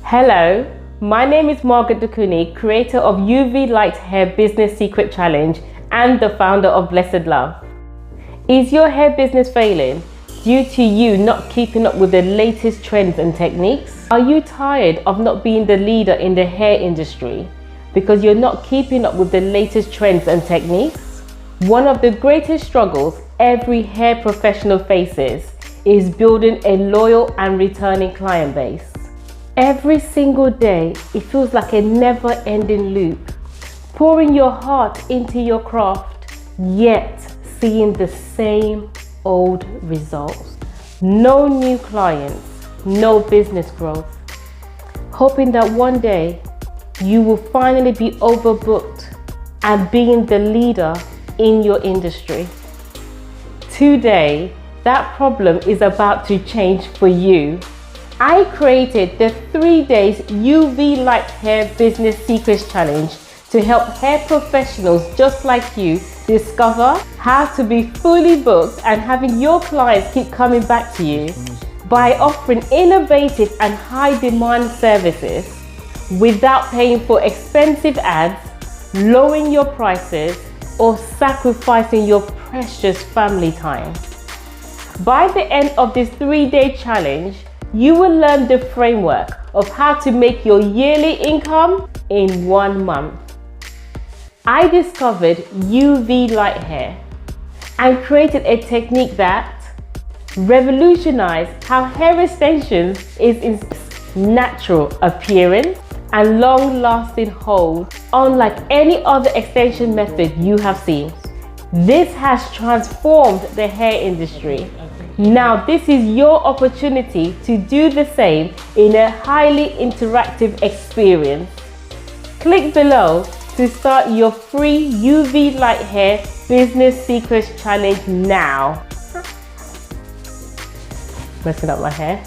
Hello, my name is Margaret Dukuni, creator of UV Light Hair Business Secret Challenge and the founder of Blessedluv. Is your hair business failing due to you not keeping up with the latest trends and techniques? Are you tired of not being the leader in the hair industry because you're not keeping up with the latest trends and techniques? One of the greatest struggles every hair professional faces is building a loyal and returning client base. Every single day, it feels like a never-ending loop, pouring your heart into your craft, yet seeing the same old results. No new clients, no business growth. Hoping that one day you will finally be overbooked and being the leader in your industry. Today, that problem is about to change for you. I created the 3 days UV Light Hair Business Secrets Challenge to help hair professionals just like you discover how to be fully booked and having your clients keep coming back to you by offering innovative and high demand services without paying for expensive ads, lowering your prices, or sacrificing your precious family time. By the end of this 3-day challenge, you will learn the framework of how to make your yearly income in 1 month. I discovered UV light hair and created a technique that revolutionized how hair extensions is its natural appearance and long-lasting hold, unlike any other extension method you have seen. This has transformed the hair industry. Now this is your opportunity to do the same in a highly interactive experience. Click below to start your free UV Light Hair Business Secrets Challenge now. Messing up my hair.